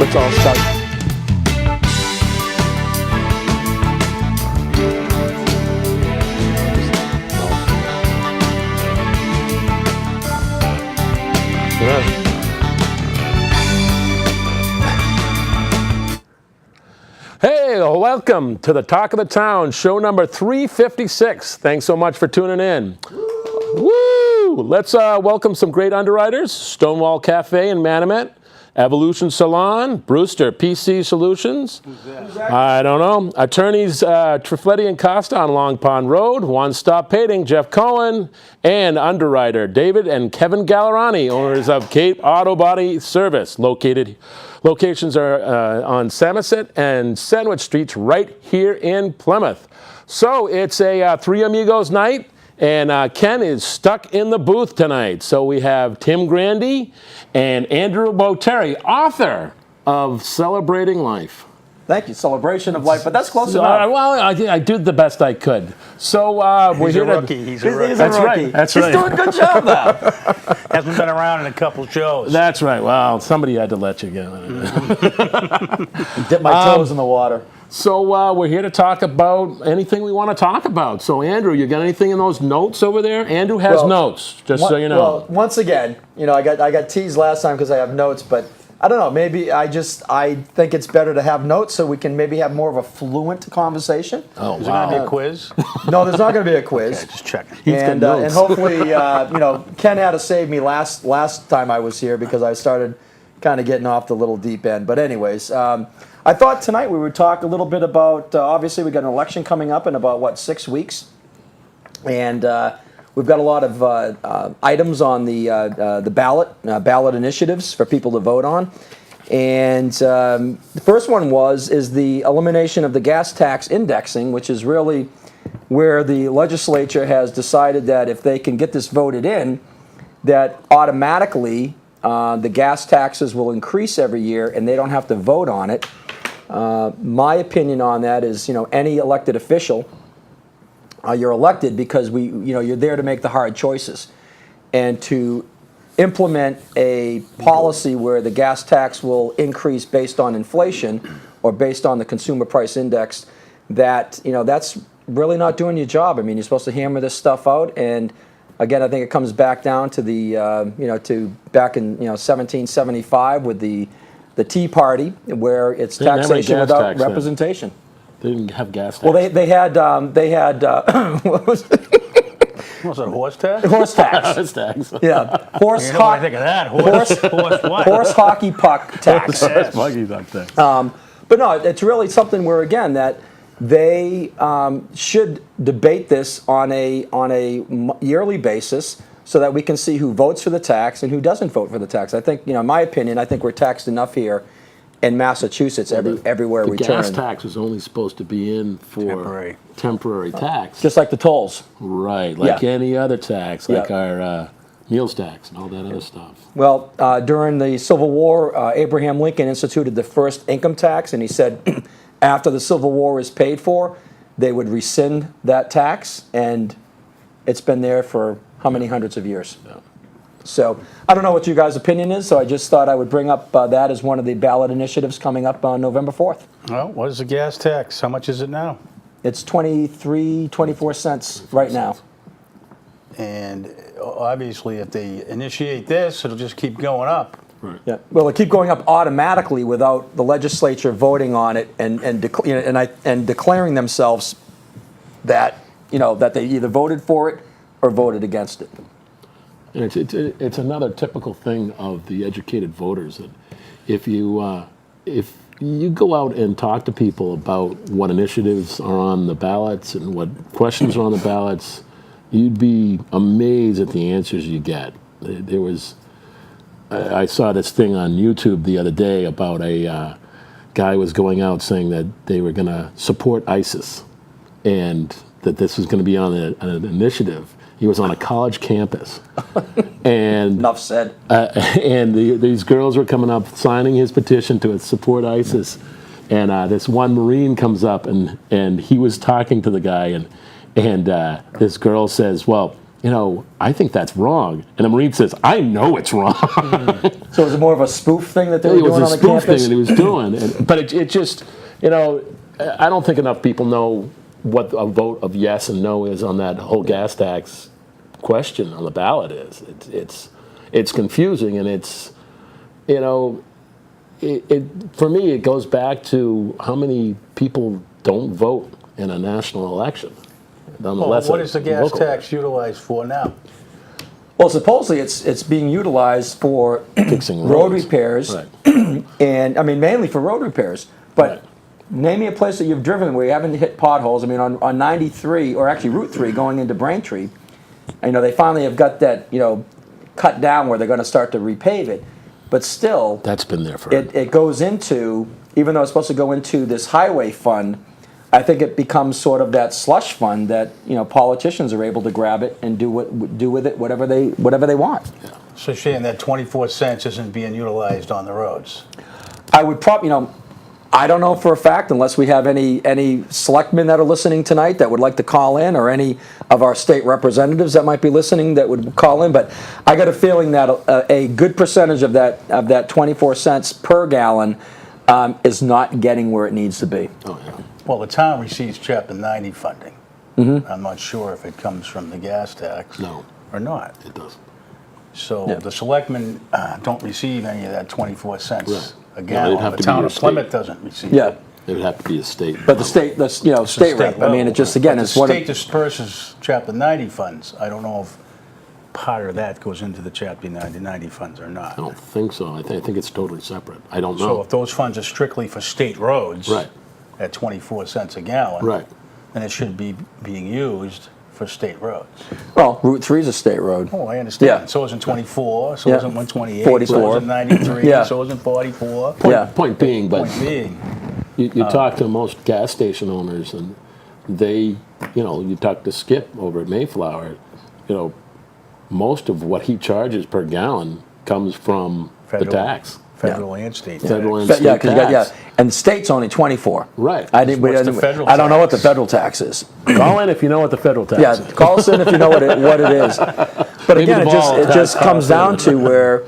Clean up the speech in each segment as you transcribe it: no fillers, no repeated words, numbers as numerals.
Let's all start. Hey, welcome to the Talk of the Town, show number 356. Thanks so much for tuning in. Woo! Let's welcome some great underwriters: Stonewall Cafe in Manamet, Evolution Salon, Brewster PC Solutions. I don't know. Attorneys Trifletti and Costa on Long Pond Road, One Stop Painting, Jeff Cohen, and underwriter David and Kevin Gallerani, owners of Cape Auto Body Service. Locations are on Samoset and Sandwich Streets right here in Plymouth. So it's a Three Amigos night. And Ken is stuck in the booth tonight. So we have Tim Grandy and Andrew Boterri, author of Celebrating Life. Thank you. Celebration of Life, but that's close enough. Well, I did the best I could. So we're here to... He's a rookie. That's right. That's right. He's doing a good job now. Hasn't been around in a couple shows. That's right. Well, somebody had to let you get Dip my toes in the water. So we're here to talk about anything we want to talk about. So Andrew, you got anything in those notes over there? Andrew has notes, just so you know. Well, once again, I got teased last time because I have notes, but I don't know. Maybe I think it's better to have notes so we can maybe have more of a fluent conversation. Oh, Is there going to be a quiz? No, there's not going to be a quiz. Okay, just checking. And hopefully, Ken had to save me last time I was here because I started kind of getting off the little deep end. But anyways. I thought tonight we would talk a little bit about, obviously we got an election coming up in about, 6 weeks. And we've got a lot of items on the ballot initiatives for people to vote on. And the first one is the elimination of the gas tax indexing, which is really where the legislature has decided that if they can get this voted in, that automatically the gas taxes will increase every year and they don't have to vote on it. My opinion on that is, any elected official, you're elected because you're there to make the hard choices, and to implement a policy where the gas tax will increase based on inflation or based on the consumer price index. that's really not doing your job. I mean, you're supposed to hammer this stuff out, and again, I think it comes back down to the to back in 1775 with the Tea Party, where it's taxation without representation. They didn't have gas tax. Well, they had what was it? What's that, horse tax? Horse tax. Horse tax. Yeah, horse. You know what I think of that? Horse what? Horse hockey puck tax. Horse buggy tax. But no, it's really something where, again, that they should debate this on a yearly basis, so that we can see who votes for the tax and who doesn't vote for the tax. I think, in my opinion, I think we're taxed enough here in Massachusetts everywhere we turn. The gas tax is only supposed to be in for temporary tax. Just like the tolls. Right, like any other tax, like our meals tax and all that other stuff. Well, during the Civil War, Abraham Lincoln instituted the first income tax, and he said after the Civil War is paid for, they would rescind that tax, and it's been there for how many hundreds of years? Yeah. So I don't know what you guys' opinion is, so I just thought I would bring up that as one of the ballot initiatives coming up on November 4th. Well, what is the gas tax? How much is it now? It's 24 cents right now. And obviously, if they initiate this, it'll just keep going up. Right. Yeah. Well, it keep going up automatically without the legislature voting on it and declaring themselves that that they either voted for it or voted against it. And it's another typical thing of the educated voters that if you go out and talk to people about what initiatives are on the ballots and what questions are on the ballots, you'd be amazed at the answers you get. I saw this thing on YouTube the other day about a guy was going out saying that they were going to support ISIS and that this was going to be on an initiative. He was on a college campus. And enough said. And these girls were coming up signing his petition to support ISIS. And this one Marine comes up and he was talking to the guy and this girl says, well, I think that's wrong. And the Marine says, I know it's wrong. So was it more of a spoof thing that they were It was doing a on the spoof campus? thing that he was doing. But it just, I don't think enough people know what a vote of yes and no is on that whole gas tax question on the ballot is. It's confusing, and it's, for me, it goes back to how many people don't vote in a national election. Well, what is the gas tax utilized for now? Well, supposedly it's being utilized for Fixing road roads. repairs, Right. and I mean mainly for road repairs. But Right. name me a place that you've driven where you haven't hit potholes. I mean, on 93 or actually Route 3 going into Braintree, they finally have got that cut down where they're going to start to repave it. But still, That's been there forever. it goes into, even though it's supposed to go into this highway fund, I think it becomes sort of that slush fund that politicians are able to grab it and do with it whatever they want. So saying that 24 cents isn't being utilized on the roads. I would probably, I don't know for a fact unless we have any selectmen that are listening tonight that would like to call in, or any of our state representatives that might be listening that would call in. But I got a feeling that a good percentage of that 24 cents per gallon is not getting where it needs to be. Oh, yeah. Well, the town receives Chapter 90 funding. I'm not sure if it comes from the gas tax No. or not. It doesn't. So Yeah. the selectmen don't receive any of that 24 cents Right. a it'd gallon. have The to be town your of Plymouth state. doesn't receive Yeah, it. It would have to be a state. but the state rep. I mean, it just again, But it's the what state disperses Chapter 90 funds. I don't know if part of that goes into the Chapter 90 funds or not. I don't think so. I think it's totally separate. I don't know. So if those funds are strictly for state roads, Right. at 24 cents a gallon, Right. then it should be being used for state roads. Well, Route 3 is a state road. Oh, I understand. Yeah. So isn't 24, so Yeah. isn't 128, 44. so isn't 93, Yeah. so isn't 44. Yeah. Point being, but Point being, you talk to most gas station owners, and they, you talk to Skip over at Mayflower, most of what he charges per gallon comes from Federal. the tax. federal and state. Federal and But, state yeah, because tax. and the state's only 24. Right. What's the federal I don't know what the tax? federal tax is. Call in if you know what the federal tax Yeah, is. call us in if you know what it is. But Maybe again, the it just ball it tax just comes costs down in. to where,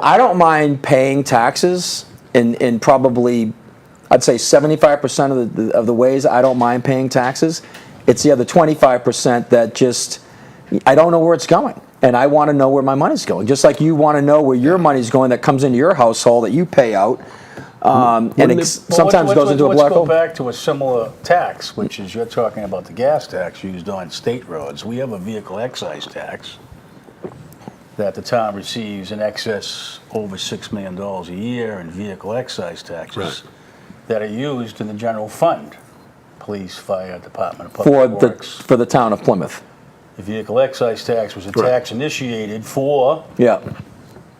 I don't mind paying taxes in probably, I'd say 75% of the ways I don't mind paying taxes. It's the other 25% that just I don't know where it's going. And I want to know where my money's going, just like you want to know where your money's going that comes into your household that you pay out, and sometimes goes into a black Let's go hole. back to a similar tax, which is you're talking about the gas tax used on state roads. We have a vehicle excise tax that the town receives in excess over $6 million a year in vehicle excise taxes Right. that are used in the general fund, police, fire, Department of Public Works. for the town of Plymouth. The vehicle excise tax was a Right. tax initiated for Yeah,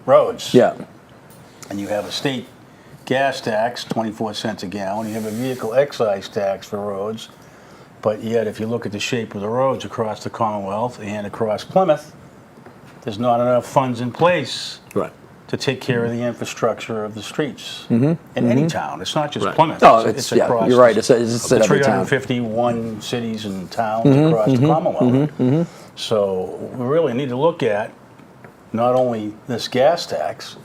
roads. yeah, And you have a state gas tax, 24 cents a gallon. You have a vehicle excise tax for roads. But yet, if you look at the shape of the roads across the Commonwealth and across Plymouth, there's not enough funds in place Right. to take care of the infrastructure of the streets in any town. It's not just Right. Plymouth. Oh, it's yeah, across you're right. the- It's the at every town. 351 cities and towns across the Commonwealth. So we really need to look at not only this gas tax,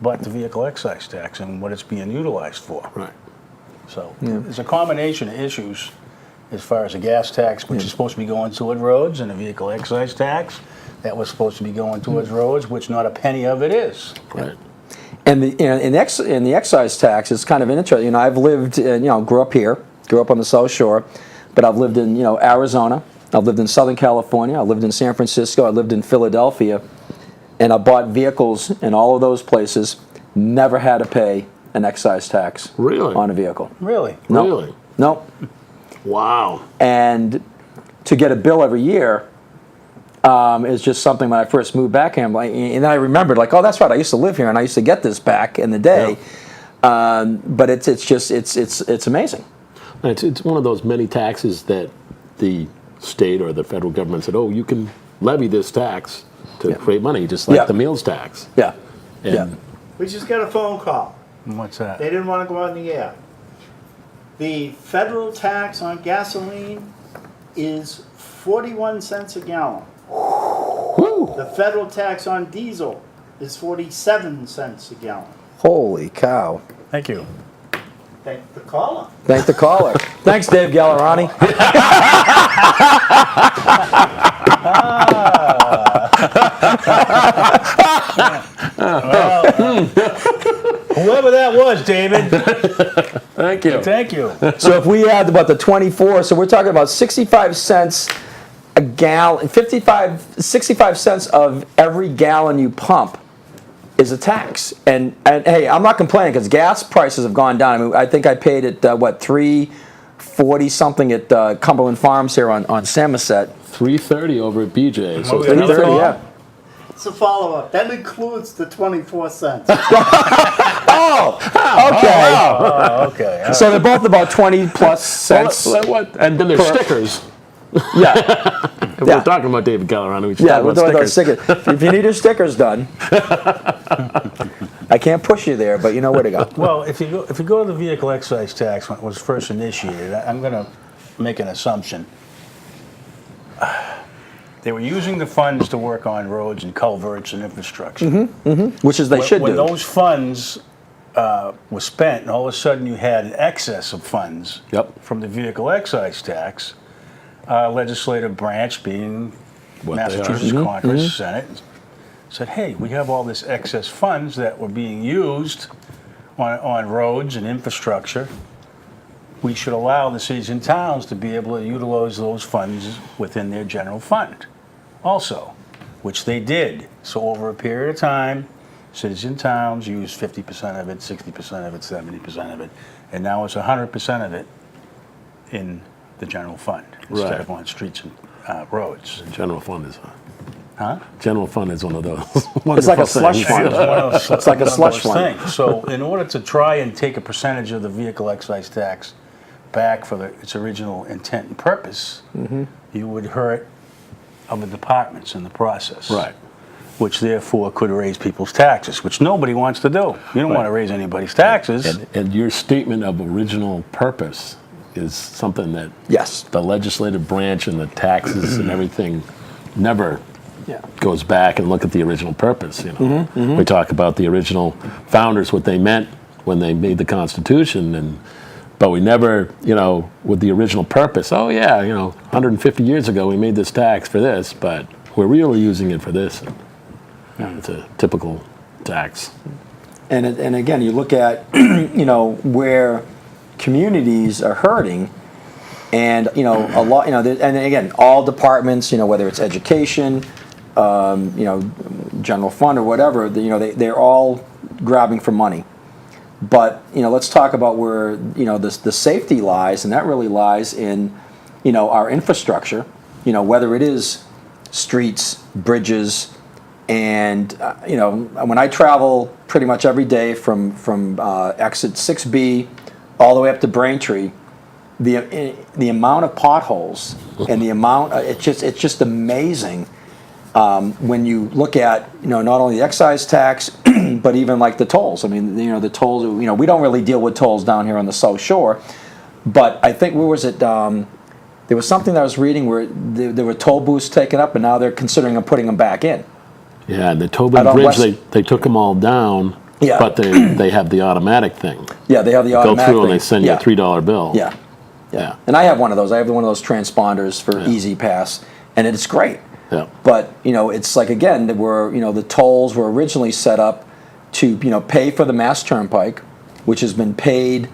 but the vehicle excise tax and what it's being utilized for. Right. So there's a combination of issues as far as a gas tax, which is supposed to be going toward roads, and a vehicle excise tax that was supposed to be going towards roads, which not a penny of it is. Right. And the excise tax is kind of interesting. I've lived, grew up here, grew up on the South Shore, but I've lived in Arizona, I've lived in Southern California, I lived in San Francisco, I lived in Philadelphia, and I bought vehicles in all of those places. Never had to pay an excise tax Really? on a vehicle. Really? No. Really? No. Wow. And to get a bill every year is just something when I first moved back here. And then I remembered, oh, that's right, I used to live here and I used to get this back in the day. But it's amazing. It's one of those many taxes that the state or the federal government said, oh, you can levy this tax to create money, just like Yeah. the meals tax. Yeah. And Yeah. We just got a phone call. What's that? They didn't want to go on the air. The federal tax on gasoline is 41 cents a gallon. The federal tax on diesel is 47 cents a gallon. Holy cow. Thank you. Thank the caller. Thank the caller. Thanks, Dave Gallerani. Whoever that was, David. Thank you. Thank you. So if we add about the 24, so we're talking about 65 cents a gallon, 65 cents of every gallon you pump is a tax. And hey, I'm not complaining because gas prices have gone down. I mean, I think I paid at $3.40 something at Cumberland Farms here on Samoset. $3.30 over at BJ's. So Oh, yeah. $3.30, yeah. It's a follow-up. That includes the 24 cents. Oh, okay. Oh, okay. So they're both about 20 plus cents. What? And then there's stickers. Yeah. If Yeah. we're talking about David Gallerani, we should Yeah, talk we're about doing those stickers. stickers. If you need your stickers done, I can't push you there, but you know where to go. Well, if you go to the vehicle excise tax when it was first initiated, I'm going to make an assumption. They were using the funds to work on roads and culverts and infrastructure. Which is they should When do. those funds were spent, and all of a sudden you had an excess of funds Yep. from the vehicle excise tax, legislative branch being What they are. Massachusetts Congress, Senate, said, hey, we have all this excess funds that were being used on roads and infrastructure. We should allow the cities and towns to be able to utilize those funds within their general fund also, which they did. So over a period of time, cities and towns used 50% of it, 60% of it, 70% of it, and now it's 100% of it in the general fund instead Right. of on streets and roads. General fund is Huh? General fund is one of those. It's like a wonderful slush things. fund. It's like a slush fund. So in order to try and take a percentage of the vehicle excise tax back for its original intent and purpose, you would hurt other departments in the process. Right. Which therefore could raise people's taxes, which nobody wants to do. You don't want to raise anybody's taxes. And your statement of original purpose is something that Yes. the legislative branch and the taxes and everything never Yeah. goes back and look at the original purpose. You know, we talk about the original founders, what they meant when they made the Constitution, but we never, with the original purpose. Oh yeah, 150 years ago we made this tax for this, but we're really using it for this. It's a typical tax. And again, you look at where communities are hurting, and a lot, and again, all departments, whether it's education, general fund or whatever, they're all grabbing for money. But let's talk about where the safety lies, and that really lies in our infrastructure. Whether it is streets, bridges, and when I travel pretty much every day from exit 6B all the way up to Braintree, the amount of potholes and the amount it's just amazing. When you look at not only the excise tax but even like the tolls. I mean, the tolls, we don't really deal with tolls down here on the South Shore, but I think where was it, there was something that I was reading where there were toll booths taken up and now they're considering putting them back in. Yeah, the Tobin Out on Bridge, West- they took them all down, Yeah. but they have the automatic thing. Yeah, they have the Go automatic through and thing. they send you Yeah. a $3 bill. Yeah. Yeah. And I have one of those. I have one of those transponders for Easy Pass, and it's great. Yeah. But it's like, again, that the tolls were originally set up to pay for the Mass Turnpike, which has been paid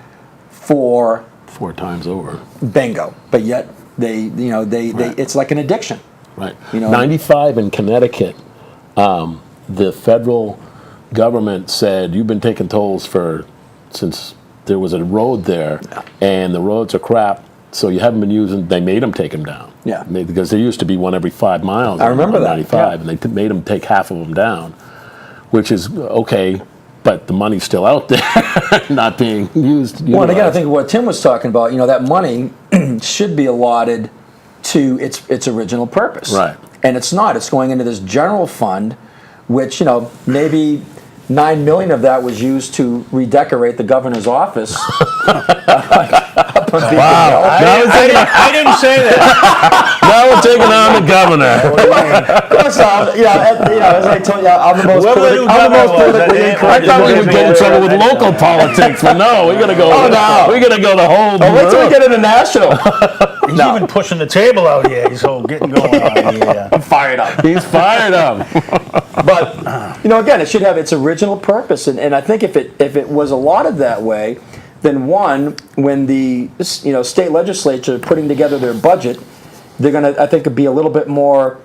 for 4 times over. bingo. But yet they it's like an addiction. Right. 95 in Connecticut, the federal government said, you've been taking tolls since there was a road there, and the roads are crap, so you haven't been using, they made them take them down. Yeah. Because there used to be one every 5 miles. I remember on that, 95, and they made them take half of them down, which is okay, but the money's still out there, not being used. Well, and again, I utilized. think what Tim was talking about, that money should be allotted to its original purpose. Right. And it's not. It's going into this general fund, which, maybe $9 million of that was used to redecorate the governor's office Wow. I didn't say that. Now we're taking on the governor. Of course, as I told you, I'm the most, Whoever the governor was, politically I incorrect. I thought we would get in trouble with Yeah. local politics, but no, we're gonna go. Oh, no. We're gonna go the whole. Oh, wait till we get into national. He's even pushing the table out here. He's all getting going on here. I'm fired up. He's fired up. But again, it should have its original purpose, and I think if it was allotted that way, then one, when the state legislature are putting together their budget, they're gonna, I think, be a little bit more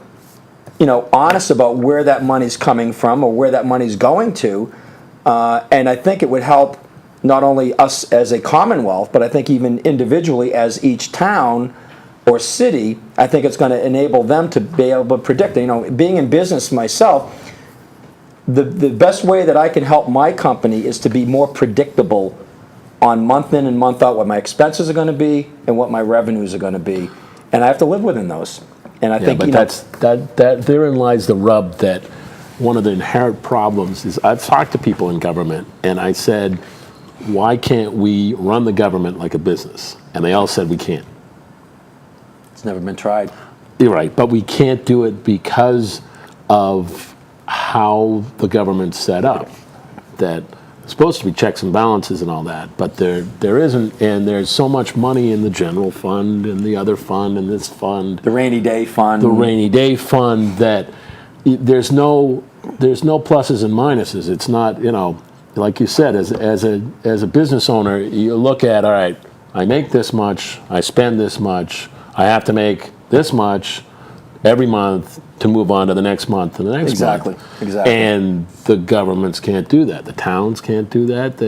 honest about where that money's coming from or where that money's going to, and I think it would help not only us as a commonwealth, but I think even individually as each town or city. I think it's going to enable them to be able to predict. Being in business myself, the best way that I can help my company is to be more predictable on month in and month out what my expenses are going to be and what my revenues are going to be, and I have to live within those. And I think that therein lies the rub. That one of the inherent problems is I've talked to people in government, and I said, why can't we run the government like a business? And they all said we can't. it's never been tried. You're right, but we can't do it because of how the government's set up. That it's supposed to be checks and balances and all that, but there isn't, and there's so much money in the general fund and the other fund and this fund. The rainy day fund. The rainy day fund, that there's no pluses and minuses. It's not, like you said, as a business owner, you look at, all right, I make this much, I spend this much, I have to make this much every month to move on to the next month and the next Exactly. month. And the governments can't do that. The towns can't do that.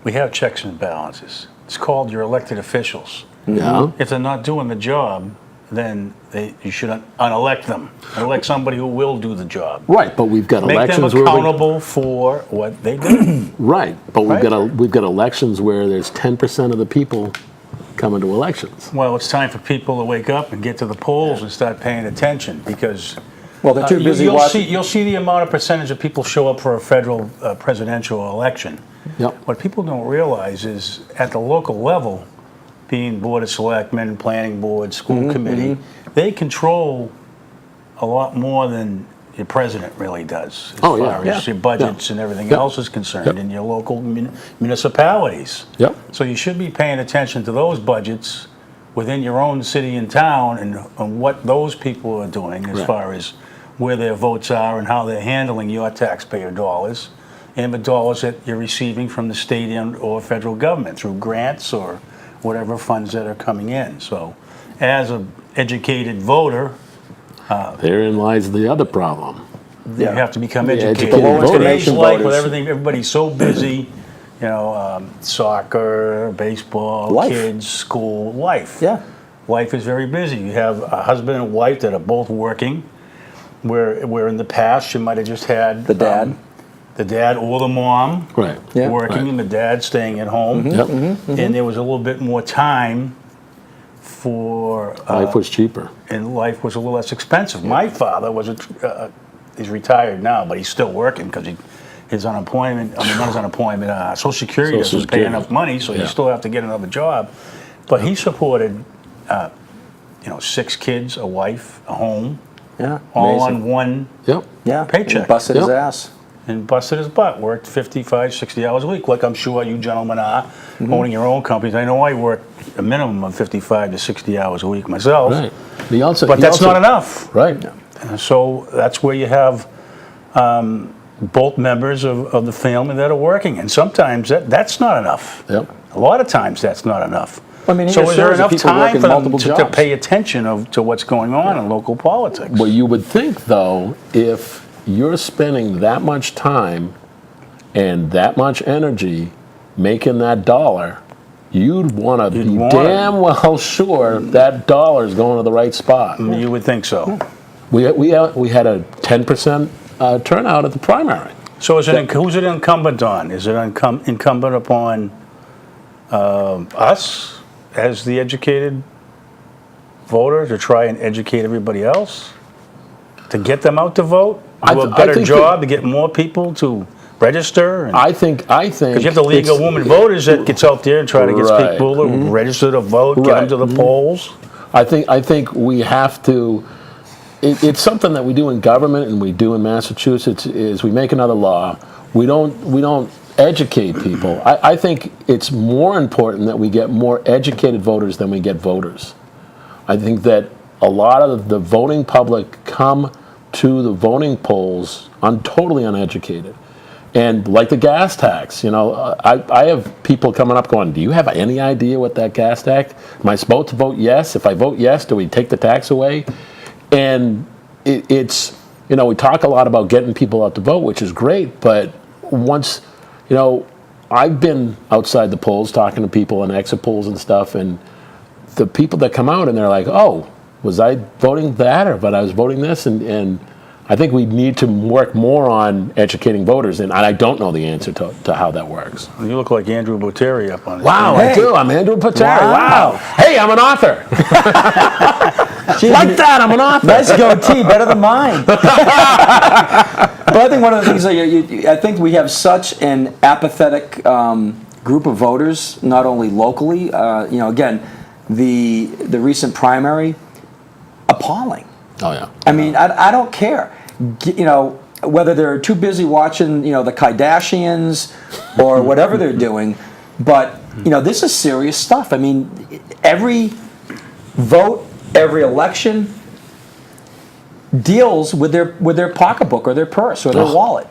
We have checks and balances. It's called your elected officials. Yeah. If they're not doing the job, then you should unelect them. Elect somebody who will do the job. Right, but we've got Make elections them where accountable for what they do. right, but Right. we've got elections where there's 10% of the people coming to elections. Well, it's time for people to wake up and get to the polls and start paying attention, because Well, they're too busy you'll watching. you'll see the amount of percentage of people show up for a federal presidential election. Yep. What people don't realize is at the local level, being Board of Selectmen, Planning Board, School Committee, they control a lot more than your president really does, as Oh, yeah. far as Yeah. your budgets and everything Yep. else is concerned Yep. in your local municipalities. Yep. So you should be paying attention to those budgets within your own city and town, and what those people are doing as Right. far as where their votes are and how they're handling your taxpayer dollars and the dollars that you're receiving from the state or federal government through grants or whatever funds that are coming in. So as an educated voter, Therein lies the other problem. you have to become Yeah, educated. educated In today's information life, with voters. everything, everybody's so busy, soccer, baseball, Life. kids, school, life. Yeah. Life is very busy. You have a husband and wife that are both working, where in the past you might have just had The dad. the dad or the mom Right. Yeah. working, Right. and the dad staying at home. Yep. And there was a little bit more time for Life was cheaper. and life was a little less expensive. My father was he's retired now, but he's still working because his unemployment, not his unemployment, Social Security Social doesn't pay Security. enough money, so Yeah. you still have to get another job. But he supported, 6 kids, a wife, a home, Yeah. all Amazing. on one, Yep. Yeah. paycheck. And busted his Yep. ass. and busted his butt. Worked 55, 60 hours a week, like I'm sure you gentlemen are, owning your own companies. I know I work a minimum of 55 to 60 hours a week myself, Right. He also, but he that's also- not enough. Right. So that's where you have both members of the family that are working, and sometimes that's not enough. Yep. A lot of times that's not enough. I mean, so here is there shows that enough people work time in for them multiple to jobs. pay attention to what's going on in local politics? Well, you would think, though, if you're spending that much time and that much energy making that dollar, you'd want to be want it. damn well sure that dollar is going to the right spot. You would think so. We had a 10% turnout at the primary. So who's it incumbent on? Is it incumbent upon us as the educated voter to try and educate everybody else? To get them out to vote? Do a I better think job to get more people to register? And, I think because you have the League of Women Voters that gets out there and try to get Right. people to register to vote, get Right. them to the polls. I think we have to. It's something that we do in government and we do in Massachusetts. Is we make another law. We don't educate people. I think it's more important that we get more educated voters than we get voters. I think that a lot of the voting public come to the voting polls totally uneducated. And like the gas tax, I have people coming up going, do you have any idea what that gas tax? Am I supposed to vote yes? If I vote yes, do we take the tax away? And it's, we talk a lot about getting people out to vote, which is great, but once, I've been outside the polls talking to people in exit polls and stuff, and the people that come out and they're like, oh, was I voting that but I was voting this? And I think we need to work more on educating voters, and I don't know the answer to how that works. You look like Andrew Botteri up on it. Wow, Hey. I do. I'm Andrew Botteri. Wow. Wow. Hey, I'm an author. Like that, I'm an author. Nice goatee, better than mine. But I think one of the things that I think we have such an apathetic group of voters, not only locally. Again, the recent primary, appalling. Oh, yeah. I mean, I don't care. Whether they're too busy watching, the Kardashians or whatever they're doing, but this is serious stuff. I mean, every vote, every election deals with their pocketbook or their purse or their wallet,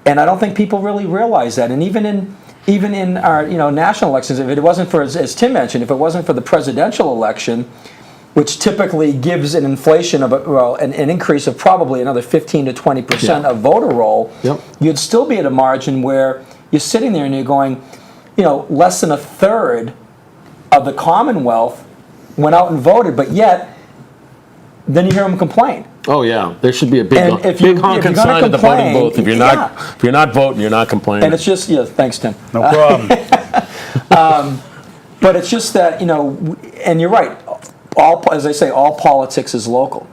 and I don't think people really realize that. And even in our national elections, if it wasn't for, as Tim mentioned, if it wasn't for the presidential election, which typically gives an inflation of an increase of probably another 15 to 20% of voter roll, you'd still be at a margin where you're sitting there and you're going, less than a third of the Commonwealth went out and voted, but yet then you hear them complain. Oh yeah, there should be a big And if big you're honking gonna sign at the voting complain, booth. If you're not voting, you're not complaining. And it's just thanks, Tim. No problem. But it's just that and you're right. As I say, all politics is local,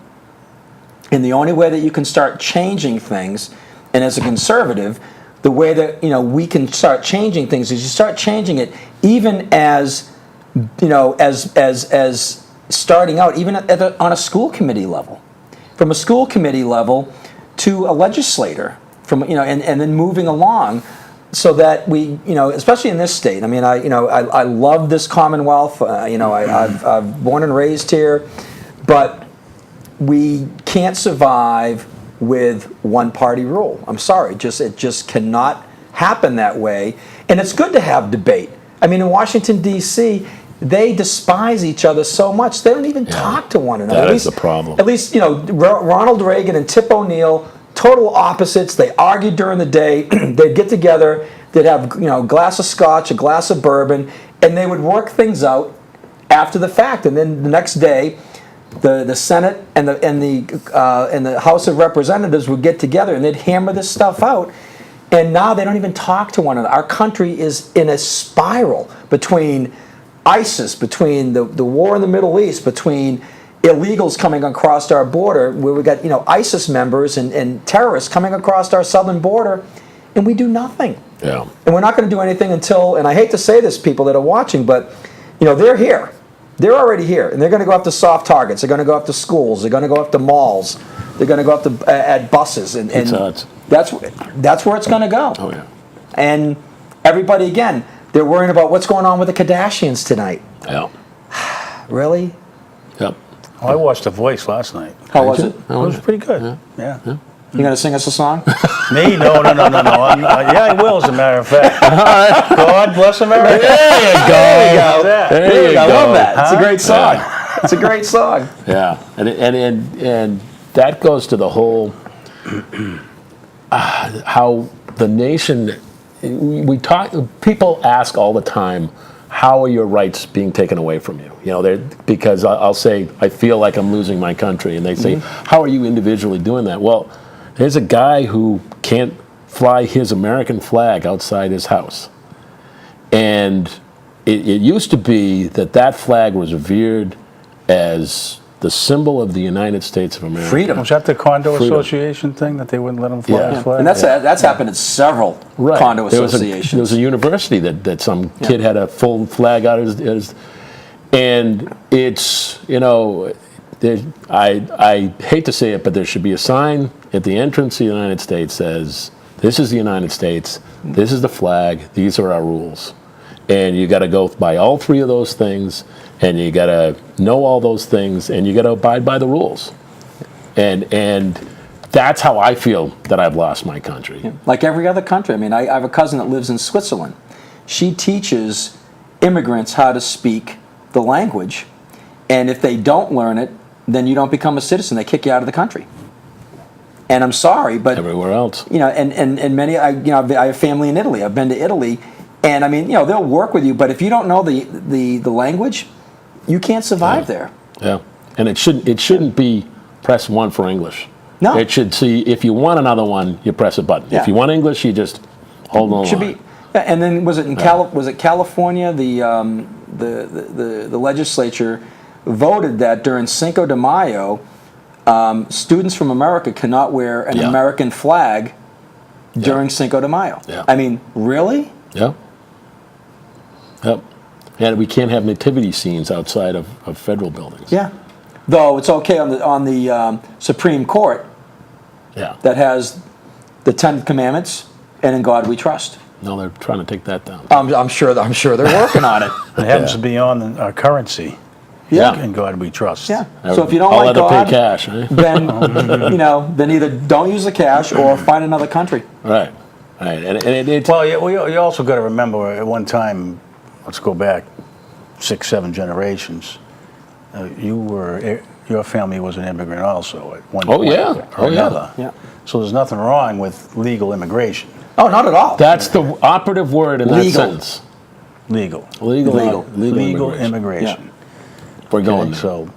and the only way that you can start changing things, and as a conservative, the way that we can start changing things is you start changing it, even as as starting out, even on a school committee level, from a school committee level to a legislator, and then moving along. So that we, especially in this state. I mean, I love this Commonwealth. I've born and raised here, but we can't survive with one-party rule. I'm sorry, it just cannot happen that way. And it's good to have debate. I mean, in Washington D.C., they despise each other so much they don't even talk to one another. That is the problem. At least Ronald Reagan and Tip O'Neill. Total opposites. They argued during the day. They'd get together. They'd have a glass of scotch, a glass of bourbon, and they would work things out after the fact. And then the next day, the Senate and the House of Representatives would get together and they'd hammer this stuff out. And now they don't even talk to one another. Our country is in a spiral between ISIS, between the war in the Middle East, between illegals coming across our border, where we got ISIS members and terrorists coming across our southern border, and we do nothing. Yeah. And we're not going to do anything until, and I hate to say this, people that are watching, but they're here. They're already here, and they're going to go after soft targets. They're going to go after schools. They're going to go after malls. They're going to go after at buses, and that's where it's going to go. Oh yeah. And everybody, again, they're worrying about what's going on with the Kardashians tonight. Yeah. Really? Yep. I watched The Voice last night. How was it? It was pretty good. Yeah. You going to sing us a song? Me? No. Yeah, I will, as a matter of fact. God bless America. There you go. There you go. I love that. It's a Huh? great song. It's a great song. Yeah, and that goes to the whole how the nation. We talk. People ask all the time, how are your rights being taken away from you? Because I'll say, I feel like I'm losing my country, and they say, how are you individually doing that? Well, there's a guy who can't fly his American flag outside his house, and it used to be that flag was revered as the symbol of the United States of America. Freedom. Was that the condo Freedom. association thing that they wouldn't let them fly Yeah. the flag? And that's happened at several Right. condo There was associations. a university that some kid had a full flag out and it's, you know, I hate to say it, but there should be a sign at the entrance of the United States says, this is the United States, this is the flag, these are our rules. And you got to go by all three of those things, and you got to know all those things, and you got to abide by the rules. And that's how I feel that I've lost my country. Like every other country. I mean, I have a cousin that lives in Switzerland. She teaches immigrants how to speak the language, and if they don't learn it, then you don't become a citizen. They kick you out of the country. And I'm sorry, but Everywhere else. you know, and many, I have family in Italy. I've been to Italy, and I mean, you know, they'll work with you, but if you don't know the language, you can't survive there. Yeah. And it shouldn't be press 1 for English. No. It should see if you want another one, you press a button. Yeah. If you want English, you just hold on. Should be. Yeah, and then was it in was it California? The legislature voted that during Cinco de Mayo, students from America cannot wear an Yeah. American flag during Cinco de Mayo. Yeah. I mean, really? Yeah. Yep. And we can't have nativity scenes outside of federal buildings. Yeah. Though it's okay on the Supreme Court Yeah. that has the Ten Commandments and in God we trust. No, they're trying to take that down. I'm sure they're working on it. It happens to be on our currency. Yeah. In God we trust. Yeah. So if you don't I'll like let her God, pay cash. Eh? then then either don't use the cash or find another country. Right. Right. And it's Well, you also got to remember at one time, let's go back 6, 7 generations. Your family was an immigrant also at one point yeah. or Oh, yeah. another. Yeah. So there's nothing wrong with legal immigration. Oh, not at all. that's the operative word in that Legal. sentence. Legal. Legal Immigration. We're going Okay, there. so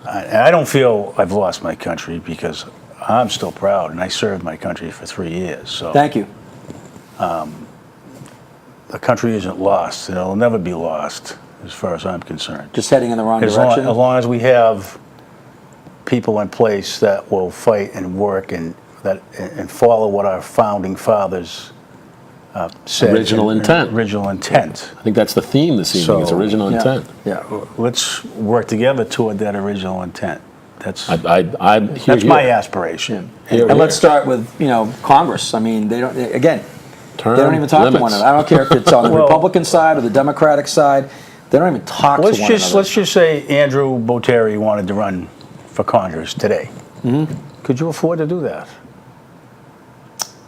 I don't feel I've lost my country because I'm still proud and I served my country for 3 years. So Thank you. the country isn't lost. It'll never be lost as far as I'm concerned. Just heading in the wrong As direction. long as we have people in place that will fight and work and follow what our founding fathers said. Original intent. Original intent. I think that's the theme this evening. Is So- original Yeah. intent. Yeah. Let's work together toward that original intent. That's That's my aspiration. And let's start with Congress. I mean, they don't again. Term They don't even talk to one limits. another. I don't care if it's on the Well- Republican side or the Democratic side. They don't even talk Let's to one just another. say Andrew Botteri wanted to run for Congress today. Could you afford to do that?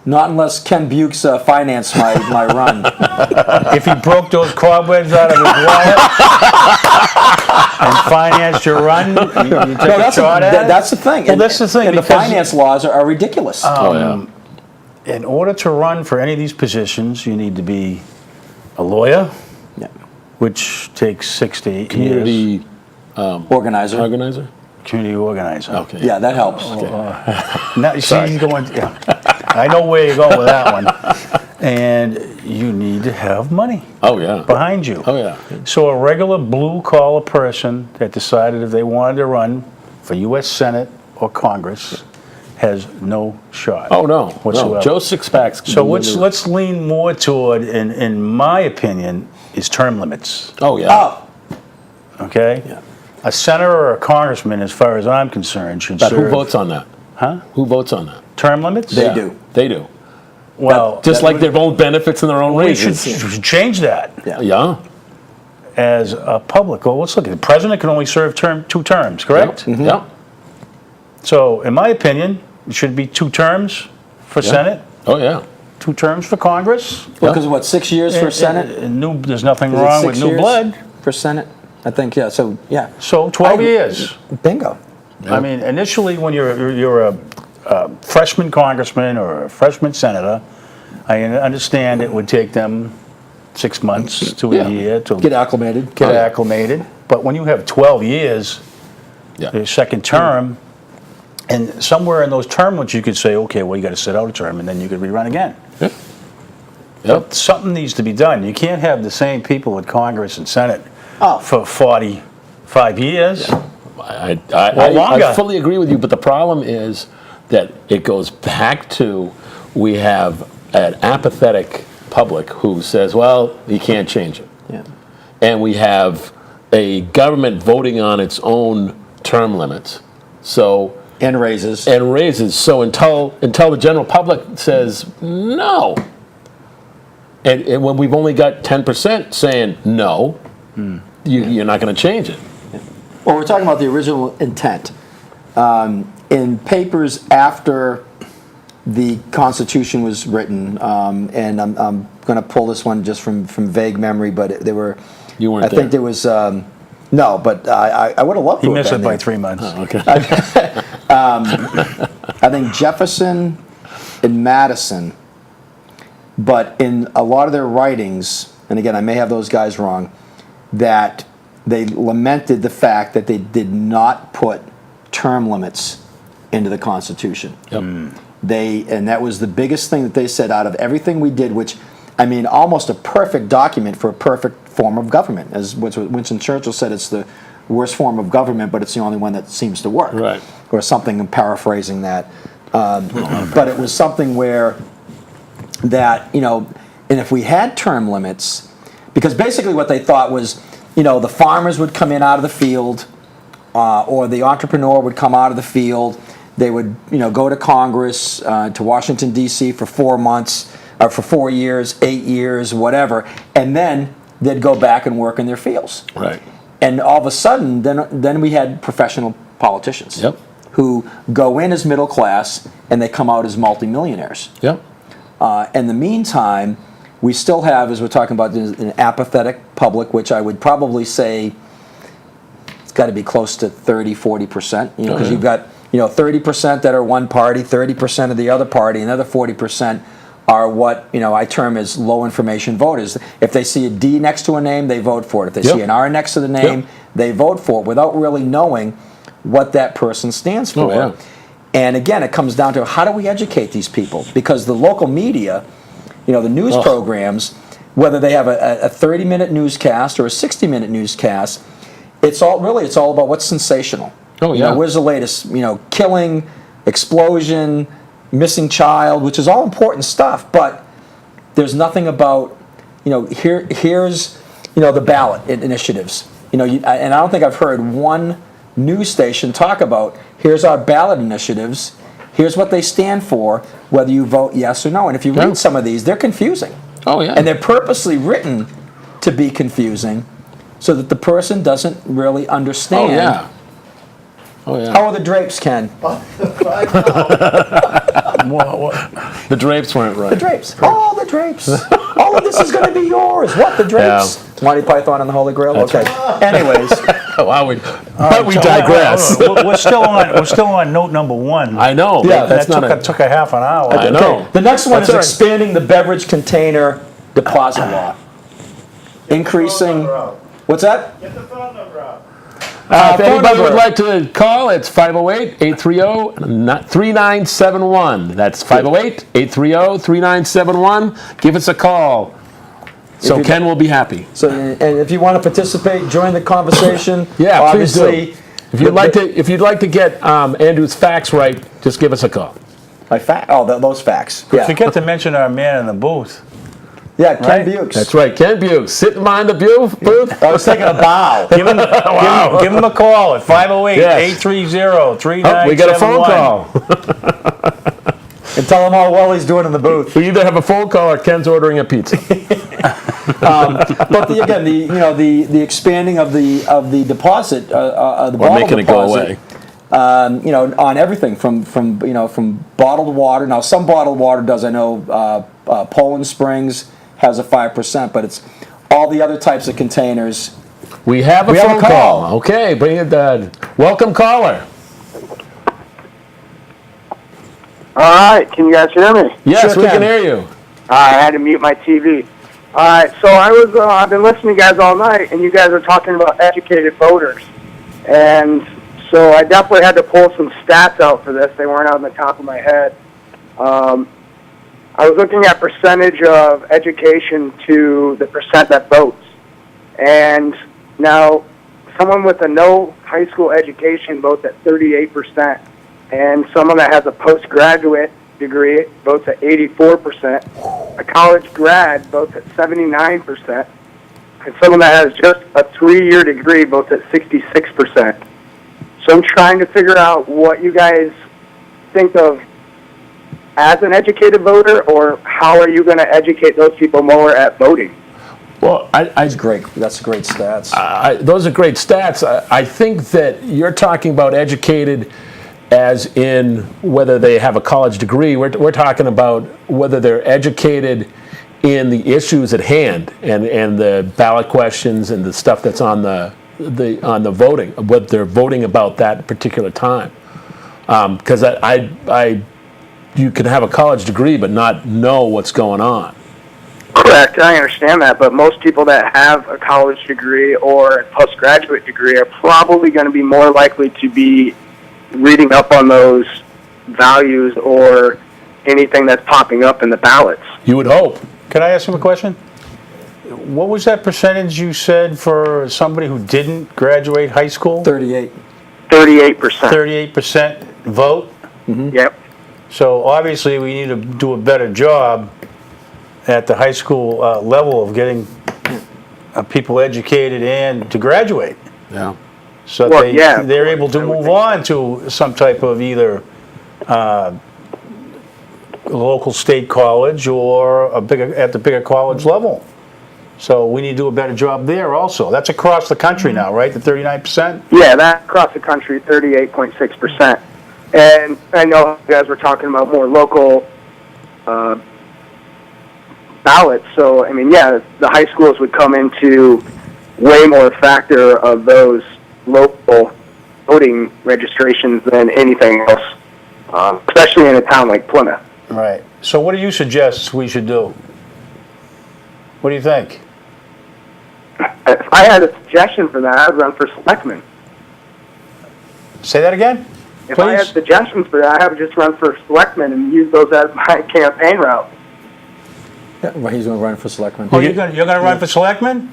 Not unless Ken Bukes financed my run. If he broke those cobwebs out of his wallet and financed your run, you take No, a that's, shot at it? that's the thing. Well, that's the thing, And the because- finance laws are ridiculous. Oh yeah. In order to run for any of these positions, you need to be a lawyer, Yeah. which takes 6 to 8 years. Community Organizer. organizer. Community organizer. Okay. Yeah, that helps. Now, you see, he's going. Yeah, I know where you're going with that one. And you need to have money Oh yeah. behind you. Oh yeah. So a regular blue-collar person that decided if they wanted to run for U.S. Senate or Congress has no shot. Oh no. Whatsoever. No. Joe Sixpacks. So let's lean more toward, in my opinion, is term limits. Oh yeah. Oh, Okay. Yeah. A senator or a congressman, as far as I'm concerned, should But serve. who votes on that? Huh? Who votes on that? Term limits? They do. They do. Well, Just like their own benefits and their own we should raises. change that yeah. Yeah. as a public. Well, let's look at it. The president can only serve 2 terms, correct? Yep. Yep. So, in my opinion, it should be 2 terms for Senate, Oh yeah. 2 terms for Congress. Well, because what, 6 years for Senate? And there's nothing Is it wrong 6 with new years blood. for Senate? I think yeah. So yeah. So 12 years. Bingo. I mean, initially, when you're a freshman congressman or a freshman senator, I understand it would take them 6 months to Yeah. a year to Get acclimated. get Oh, yeah. acclimated. But when you have 12 years, Yeah. your second term, and somewhere in those term limits, you could say, okay, well, you got to sit out a term, and then you could rerun again. Yep. Yep. Something needs to be done. You can't have the same people at Congress and Senate Oh. for 45 years. longer. I fully agree with you, but the problem is that it goes back to we have an apathetic public who says, well, you can't change it. Yeah. And we have a government voting on its own term limits. So And raises. So until the general public says no, and when we've only got 10% saying no, you're not going to change it. Well, we're talking about the original intent. In papers after the Constitution was written, and I'm going to pull this one just from vague memory, but they were. You weren't I think there was. No, but I would have loved to He have missed been it by there. 3 months. Okay. I think Jefferson and Madison, but in a lot of their writings, and again, I may have those guys wrong, that they lamented the fact that they did not put term limits into the Constitution. Yep. And that was the biggest thing that they said out of everything we did, which, I mean, almost a perfect document for a perfect form of government. As Winston Churchill said, it's the worst form of government, but it's the only one that seems to work. Right. Or something, I'm paraphrasing that. But it was something where that, and if we had term limits, because basically what they thought was, the farmers would come in out of the field, or the entrepreneur would come out of the field. They would, go to Congress, to Washington, D.C. for 4 months, or for 4 years, 8 years, whatever, and then they'd go back and work in their fields. Right. And all of a sudden, then we had professional politicians who go in as middle class and they come out as multimillionaires. Yep. In the meantime, we still have, as we're talking about, an apathetic public, which I would probably say it's got to be close to 30, 40%, because you've got 30% that are one party, 30% of the other party, another 40% are what I term as low information voters. If they see a D next to a name, they vote for it. If they see an R next to the name, they vote for it without really knowing what that person stands for. Oh, yeah. And again, it comes down to how do we educate these people? Because the local media, the news programs, whether they have a 30-minute newscast or a 60-minute newscast, it's all about what's sensational. Oh, yeah. Where's the latest, killing, explosion, missing child, which is all important stuff, but there's nothing about, here's, the ballot initiatives. And I don't think I've heard one news station talk about, here's our ballot initiatives, here's what they stand for, whether you vote yes or no. And if you read some of these, they're confusing. Oh, yeah. And they're purposely written to be confusing so that the person doesn't really understand. Oh, yeah. Oh, yeah. How are the drapes, Ken? The drapes weren't right. The drapes. Oh, the drapes. All of this is going to be yours. What, the drapes? Monty Python and the Holy Grail? Okay. Anyways. Wow, we So, digress. We're still on note number 1. I know. Yeah, that's not That took a half an hour. I know. Okay. The next one That's is all right. expanding the beverage container deposit law. Increasing. What's that? Get the phone number out. If phone anybody would number. like to call, it's 508-830-3971. That's 508-830-3971. Give us a call. So you- Ken will be happy. So, and if you want to participate, join the conversation. Yeah, obviously, please do. If you'd like to get Andrew's facts right, just give us a call. those facts. Yeah, Forget to mention our man in the booth. yeah, Ken Right? Bukes. That's right, Ken Bukes, sitting behind the booth. I was taking a bow. Give him a call at 508-830-3971. We got a phone call. And tell him how well he's doing in the booth. We either have a phone call or Ken's ordering a pizza. But again, the expanding of the deposit, the bottle making it go deposit, away. on everything from bottled water. Now, some bottled water does. I know Poland Springs has a 5%, but it's all the other types of containers. We have a We have a phone call. call. Okay, bring it. Welcome, caller. All right, can you guys hear me? Yes, Sure we can. can hear you. I had to mute my TV. All right, so I've been listening to you guys all night, and you guys are talking about educated voters. And so I definitely had to pull some stats out for this. They weren't on the top of my head. I was looking at percentage of education to the percent that votes. And now someone with a no high school education votes at 38%, and someone that has a postgraduate degree votes at 84%. A college grad votes at 79%, and someone that has just a 3-year degree votes at 66%. So I'm trying to figure out what you guys think of as an educated voter, or how are you going to educate those people more at voting? Well, That's great. That's great stats. those are great stats. I think that you're talking about educated as in whether they have a college degree. We're talking about whether they're educated in the issues at hand and the ballot questions and the stuff that's on the voting, whether they're voting about that particular time. Because you can have a college degree but not know what's going on. Correct, I understand that, but most people that have a college degree or a postgraduate degree are probably going to be more likely to be reading up on those values or anything that's popping up in the ballots. You would hope. Can I ask him a question? What was that percentage you said for somebody who didn't graduate high school? 38. 38%. 38% vote? Yep. So obviously we need to do a better job at the high school level of getting people educated and to graduate. Yeah. So Well, they, yeah, they're able to I would move think on to some type of either local state college or at the bigger college level. So we need to do a better job there also. That's across the country now, right? The 39%? Yeah, that across the country, 38.6%. And I know you guys were talking about more local ballots. So, I mean, yeah, the high schools would come into way more factor of those local voting registrations than anything else, especially in a town like Plymouth. Right. So what do you suggest we should do? What do you think? If I had a suggestion for that, I'd run for selectman. Say that again? If I had Please? suggestions for that, I would just run for selectman and use those as my campaign route. Yeah, well, he's going to run for selectman. Oh, you're gonna run for selectman?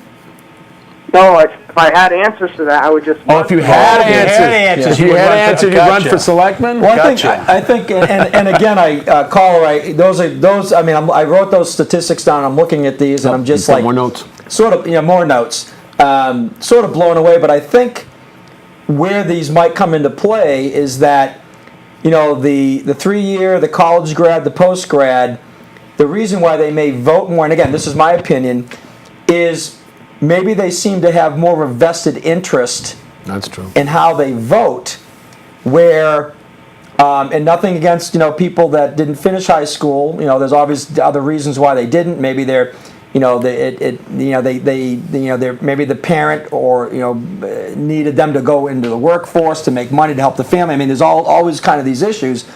No, if I had answers to that, I would just. Oh, if you had if you had answers, answers, if you you would had run for- answers, you'd run gotcha. for selectman? Well, Gotcha. I think, and again, caller, those. I mean, I wrote those statistics down. I'm looking at these, and I'm just Put like more notes. sort of, more notes, sort of blown away. But I think where these might come into play is that, the 3-year, the college grad, the post grad, the reason why they may vote more, and again, this is my opinion, is maybe they seem to have more of a vested interest That's true. in how they vote, where, and nothing against, people that didn't finish high school. There's obviously other reasons why they didn't. Maybe they're, maybe the parent or, needed them to go into the workforce to make money to help the family. I mean, there's always kind of these issues,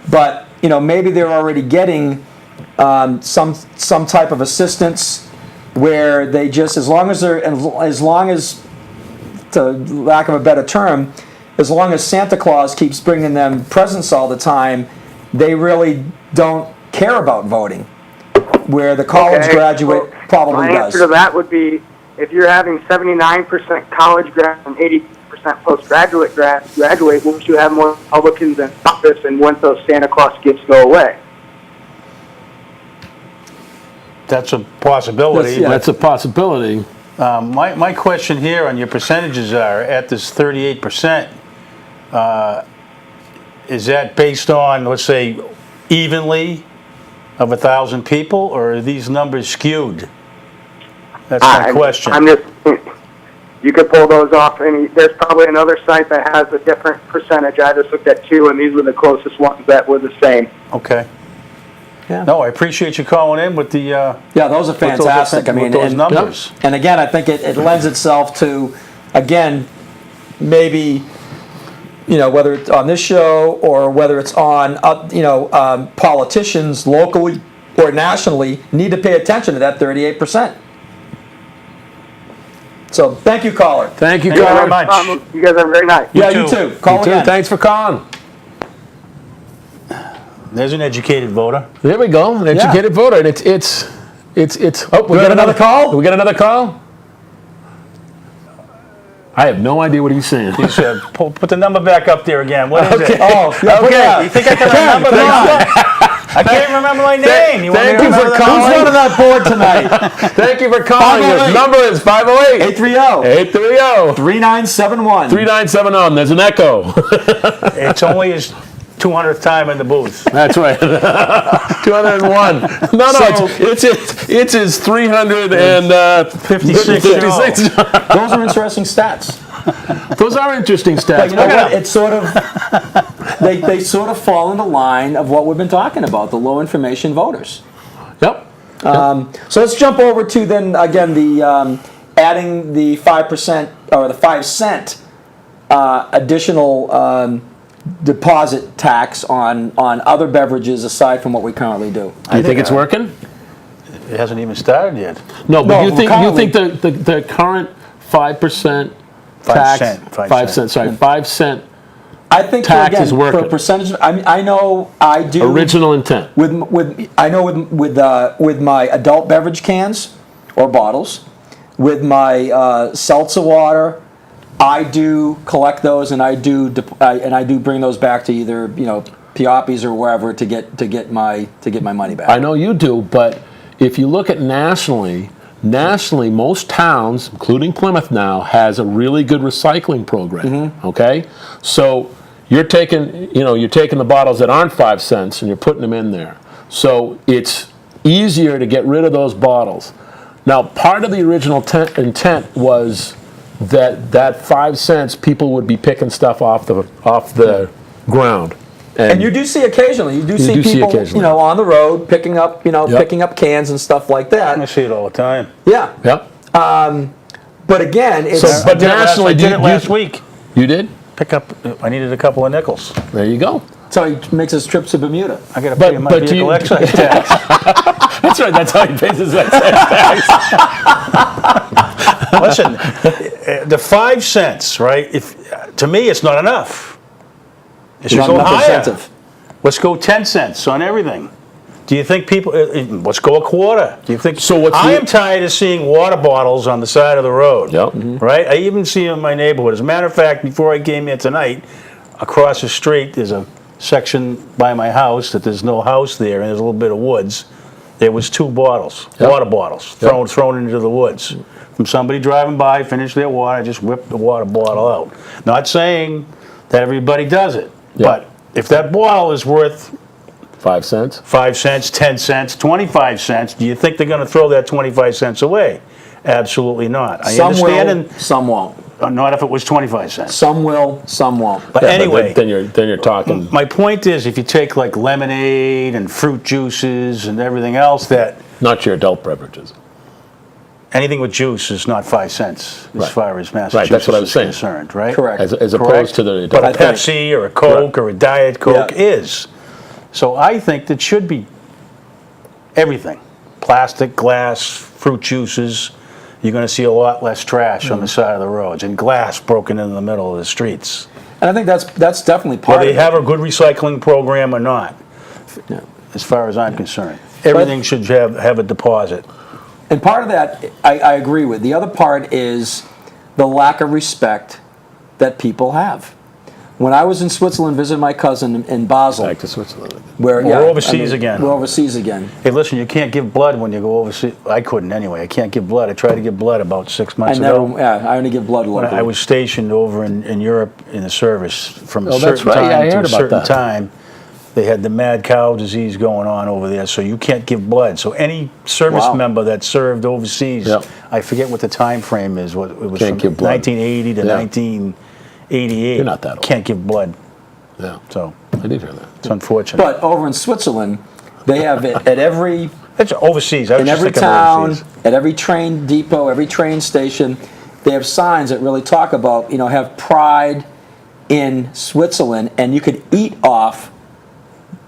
but, maybe they're already getting some type of assistance where they just, as long as, to lack of a better term, as long as Santa Claus keeps bringing them presents all the time, they really don't care about voting, where the college Okay, probably my does. answer to that would be, if you're having 79% college grad and 80% postgraduate graduate, wouldn't you have more Republicans in office, and wouldn't those Santa Claus gifts go away? That's a possibility. That's a possibility. My question here on your percentages are, at this 38%, is that based on, let's say, evenly of 1,000 people, or are these numbers skewed? That's my question. I'm just, you could pull those off. There's probably another site that has a different percentage. I just looked at 2, and these were the closest ones that were the same. Okay. Yeah. No, I appreciate you calling in with the Yeah, those are fantastic. with those numbers. And again, I think it lends itself to, again, maybe, whether it's on this show or whether it's on, politicians locally or nationally need to pay attention to that 38%. So thank you, caller. Thank you, Thank you very caller. much. You guys have a great night. Yeah, You you too. too. Call You too. again. Thanks for calling. There's an educated voter. There we go, an educated voter, and it's. Oh, we got another call? We got another call. I have no idea what he's saying. You said, put the number back up there again. What is it? Oh, yeah, put it Okay. out. You think I can remember that? I can't remember my name. You want me thank to you for remember that? calling. Who's running that board tonight? Thank you for calling. His 508. number is 508 830 830 3971. 3970. There's an echo. It's only his 200th time in the booth. That's right. 201. No, So- it's his 356. Those are interesting stats. Those are interesting stats. But you know what? It's sort of they sort of fall in the line of what we've been talking about, the low information voters. Yep. So let's jump over to then again the adding the 5% or the 5 cent additional deposit tax on other beverages aside from what we currently do. Do you think it's working? It hasn't even started yet. No, but No, you think currently- the current 5% 5 tax, cent, 5 5 cent. cents, sorry, 5 cent I think tax again, is working. for a percentage. I know I do. original intent. with my adult beverage cans or bottles, with my seltzer water, I do collect those and I do bring those back to either Pioppi's or wherever to get my money back. I know you do, but if you look at nationally, most towns, including Plymouth now, has a really good recycling program. Okay, so you're taking the bottles that aren't 5 cents and you're putting them in there. So it's easier to get rid of those bottles. Now, part of the original intent was that 5 cents people would be picking stuff off the ground. And you do see occasionally. You do see people, on the road picking up, picking up cans and stuff like I that. see it all the time. Yeah. Yep. But again, it's So, but nationally, I did do it you- last week. You did? Pick up. I needed a couple of nickels. There you go. so he makes his trips to Bermuda. I got to But- pay my but do vehicle you- excise tax. That's right. That's how he pays his excise tax. Listen, the 5 cents, right? To me, it's not enough. It should Not go enough higher. incentive. Let's go 10 cents on everything. Do you think people? Let's go a quarter. Do you think? So what's I the- am tired of seeing water bottles on the side of the road. Yep. Mhm. Right. I even see them in my neighborhood. As a matter of fact, before I came here tonight, across the street there's a section by my house that there's no house there, and there's a little bit of woods. There was 2 bottles, Yep. water bottles, thrown into the woods. From somebody driving by, finished their water, just whipped the water bottle out. Not saying that everybody does it, Yeah. but if that bottle is worth 5 cents. 5 cents, 10 cents, 25 cents, do you think they're going to throw that 25 cents away? Absolutely not. I Some understand, will, some won't. not if it was 25 cents. Some will, some won't. But Yeah, anyway, then you're talking. my point is, if you take like lemonade and fruit juices and everything else, that Not your adult beverages. anything with juice is not 5 cents as Right. far as Massachusetts that's what I was is saying. concerned, right? Correct. As Correct? opposed to the But a adult. Pepsi or a Coke Correct. or a Diet Coke Yeah. is. So I think that should be everything. Plastic, glass, fruit juices. You're going to see a lot less trash on the side of the roads and glass broken in the middle of the streets. And I think that's definitely part Whether of they it. have a good recycling program or not, Yeah. as far as I'm concerned. Everything should have a deposit. And part of that, I agree with. The other part is the lack of respect that people have. When I was in Switzerland visiting my cousin in Basel, Back to Switzerland. where We're overseas again. We're overseas again. Hey, listen, you can't give blood when you go overseas. I couldn't anyway. I can't give blood. I tried to give blood about 6 months ago. I only give blood When locally. I was stationed over in Europe in the service from a Oh, that's certain right. Yeah, I time to heard a about certain that. time. They had the mad cow disease going on over there, so you can't give blood. So any service Wow. member that served overseas, Yep. I forget what the time frame is. What it was Can't from give blood. 1980 to Yeah. 1988. You're not that old. Can't give blood. Yeah, So I did hear that. it's unfortunate. But over in Switzerland, they have it at every It's overseas. I was in just every thinking town, overseas. at every train depot, every train station. They have signs that really talk about have pride in Switzerland, and you could eat off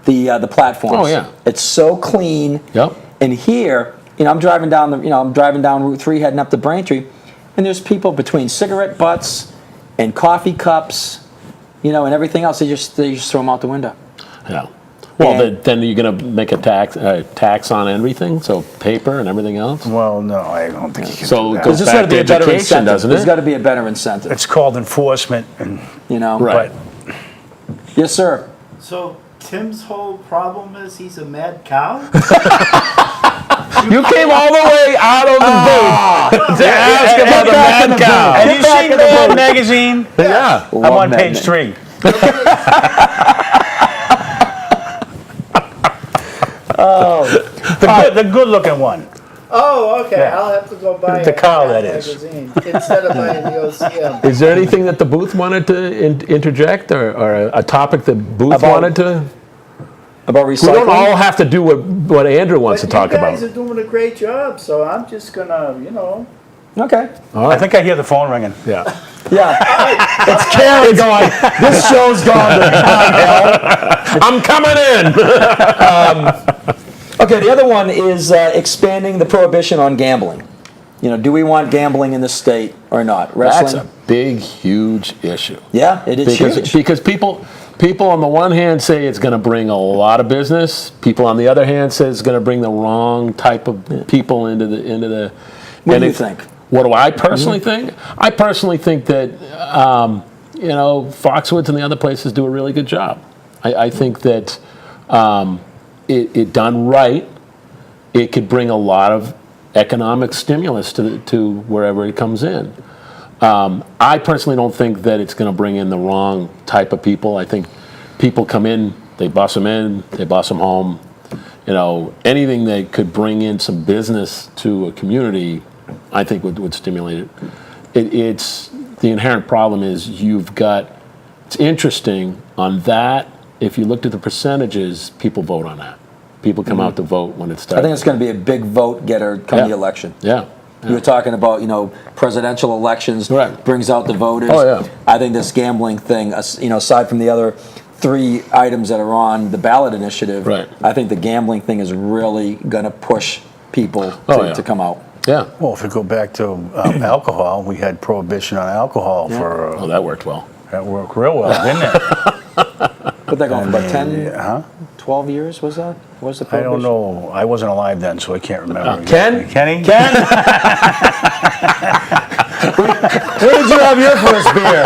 the platforms. Oh, yeah. It's so clean. Yep. And here, I'm driving down I'm driving down Route 3 heading up to Braintree, and there's people between cigarette butts and coffee cups, and everything else. They just throw them out the window. Yeah. Well, And- then you're going to make a tax on everything, so paper and everything else. Well, no, I don't think you can So do that. it goes There's just got to back be to a better education, incentive. doesn't There's it? got to be a better incentive. It's called enforcement, and You know. Right. but Yes, sir. So Tim's whole problem is he's a mad cow? You came all the way out of the booth to ask about the mad cow. have you back seen in the Mad booth. Magazine? Yeah. I'm Love on Mad page Mag. 3. The good-looking one. Oh, okay. Yeah. I'll have to go buy The a cow, Mad that is. magazine instead of buying the OCM. Is there anything that the booth wanted to interject, or a topic that booth About wanted to? About We recycling. don't all have to do what Andrew wants to talk You guys about. are doing a great job, so I'm just gonna, Okay. All I right. think I hear the phone ringing. Yeah. Yeah. It's Karen going, this show's gone to hell. I'm coming in. Okay, the other one is expanding the prohibition on gambling. You know, do we want gambling in the state or not? That's Wrestling? a big, huge issue. Yeah, it is huge. Because people on the one hand say it's going to bring a lot of business. People on the other hand say it's going to bring the wrong type of people into the. What do you think? What do I personally think? I personally think that Foxwoods and the other places do a really good job. I think that it done right, it could bring a lot of economic stimulus to wherever it comes in. I personally don't think that it's going to bring in the wrong type of people. I think people come in, they bus them in, they bus them home. Anything that could bring in some business to a community, I think would stimulate it. It's the inherent problem is it's interesting on that. If you looked at the percentages, people vote on that. People come out to vote when it starts. I think it's going to be a big vote getter come Yeah. the election. Yeah. You were talking about, presidential elections, Right. brings out the voters. Oh, yeah. I think this gambling thing, aside from the other 3 items that are on the ballot initiative, Right. I think the gambling thing is really going to push people to come out. Yeah. Well, if we go back to alcohol, we had prohibition on alcohol for Oh, that worked well. that worked real well, didn't it? But they're going for about 10, Huh? 12 years, was that? What was the I don't prohibition? know. I wasn't alive then, so I can't remember. Ken? exactly. Kenny? Ken? Where did you have your first beer?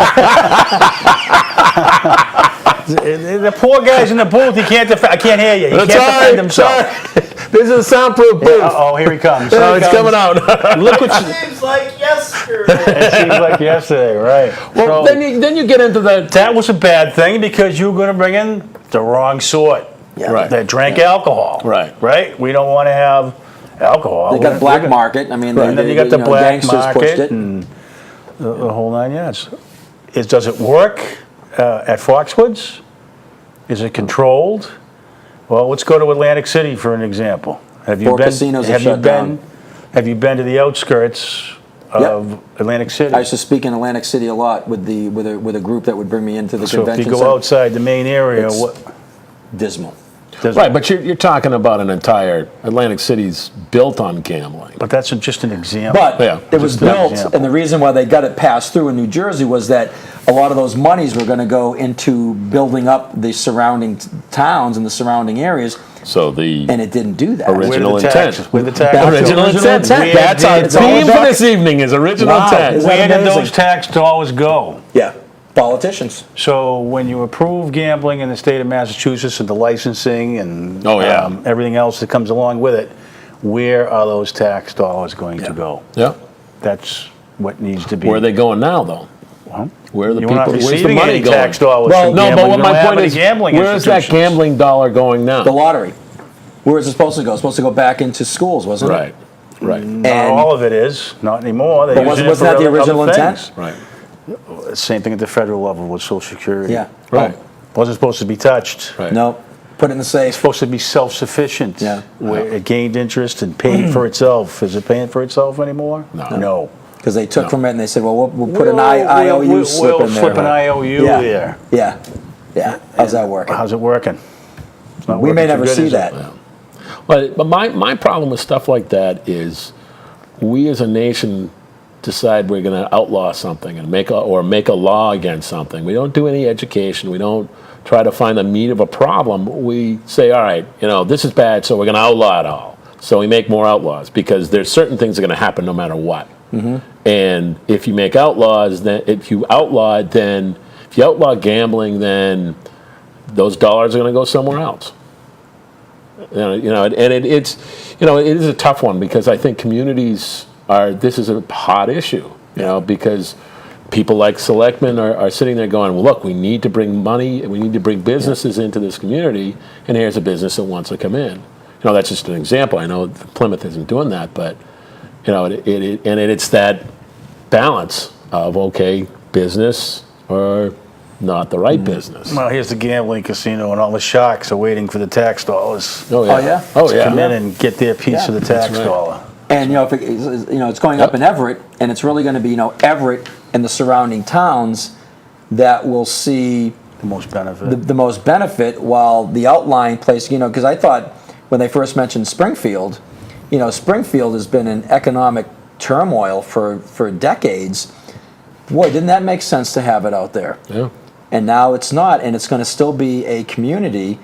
The poor guy's in the booth. He can't I can't hear you. He That's can't all defend right. himself. This is a soundproof booth. Oh, here he comes. Oh, it's coming out. Look what seems like yesterday. it seems like yesterday, right? Well, So, then you get into that was a bad thing because you were going to bring in the wrong sort. Yeah. Right. That drank alcohol. Right. Right? We don't want to have alcohol. They got black market. I mean, And then you got the black gangsters pushed market it. and the whole 9 yards. Does it work at Foxwoods? Is it controlled? Well, let's go to Atlantic City for an example. Have you 4 been? casinos are have you shut been? down. Have you been to the outskirts of Atlantic City? I used to speak in Atlantic City a lot with a group that would bring me into the So if convention you go center. outside the main area, It's- what? Dismal. Right, but you're talking about an entire Atlantic City's built on gambling. But that's just an example. But Yeah, it was just an built, example. and the reason why they got it passed through in New Jersey was that a lot of those monies were going to go into building up the surrounding towns and the surrounding areas, So the and it didn't do that. Original Where the intent. tax? Where the tax? That's original original intent. intent. That's our It's all theme for about- this evening is original Wow, intent. isn't that Where did amazing? those tax dollars go? Yeah, politicians. So when you approve gambling in the state of Massachusetts and the licensing and Oh, yeah. everything else that comes along with it, where are those tax dollars going to go? Yeah. That's what needs to be. Where are they going now, though? Well, Where are the you're people? not Where's the receiving money any going? tax dollars Well, from No, gambling. but what You don't my have point any is, gambling where is that institutions. gambling dollar going now? The lottery. Where is it supposed to go? It's supposed to go back into schools, wasn't it? Right. Right. Not And- all of it is, not anymore. They But use wasn't it for that the other original intent? things. Right. Same thing at the federal level with Social Security. Yeah. Right. Wasn't supposed to be touched. Right. No, put it in the It's safe. supposed to be self-sufficient. Yeah. Where it gained interest and paid for itself. Is it paying for itself anymore? No. No. Because they took No. from it and they said, well, we'll put an We'll- IOU slip we'll in there. slip an IOU Yeah. there. Yeah, yeah. How's that working? How's it working? It's not We may working too never good, see is it? that. But my problem with stuff like that is we as a nation decide we're going to outlaw something and make a law against something. We don't do any education. We don't try to find the meat of a problem. We say, all right, this is bad, so we're going to outlaw it all. So we make more outlaws because there's certain things that are going to happen no matter what. And if you make outlaws, then if you outlaw gambling, then those dollars are going to go somewhere else. And it is a tough one because I think communities this is a hot issue, because people like selectmen are sitting there going, well, look, we need to bring money, and we need to bring businesses into this community, and here's a business that wants to come in. That's just an example. I know Plymouth isn't doing that, but it's that balance of business or not the right business. Well, here's the gambling casino, and all the sharks are waiting for the tax dollars. Oh yeah. To come in and get their piece of the tax dollar. And if it's going up in Everett, and it's really going to be Everett and the surrounding towns that will see the most benefit. The most benefit, while the outlying place, because I thought when they first mentioned Springfield, Springfield has been in economic turmoil for decades. Boy, didn't that make sense to have it out there? Yeah. And now it's not, and it's going to still be a community.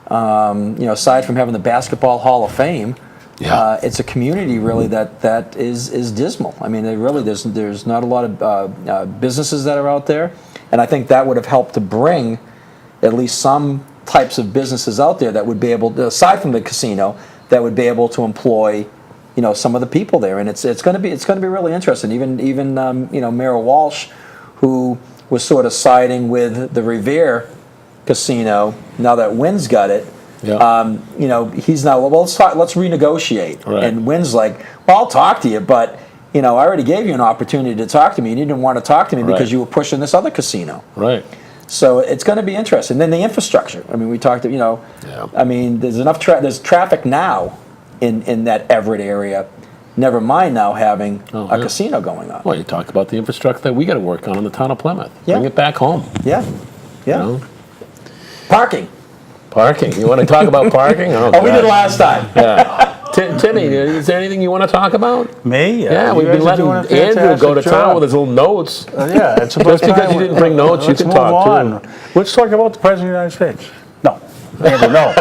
Aside from having the Basketball Hall of Fame, it's a community really that is dismal. I mean, there's not a lot of businesses that are out there, and I think that would have helped to bring at least some types of businesses out there that would be able to, aside from the casino, that would be able to employ some of the people there, and it's going to be really interesting. Even Mayor Walsh, who was sort of siding with the Revere Casino now that Wynn's got it. He's now, well, let's renegotiate. Right. And Wynn's like, well, I'll talk to you, but I already gave you an opportunity to talk to me, and you didn't want to talk to me because you were pushing this other casino. Right. So it's going to be interesting. Then the infrastructure. I mean, we talked. I mean, there's enough. There's traffic now in that Everett area. Never mind now having a casino going on. Well, you talk about the infrastructure that we got to work on in the town of Plymouth. Yeah. Bring it back home. Yeah. Parking. You want to talk about parking? We did last time. Yeah. Timmy, is there anything you want to talk about? Me? Yeah, we've been letting Andrew go to town with his little notes. Yeah, it's about Just because you didn't bring notes, you can talk too. Let's talk about the President of the United States. No. Andrew, no.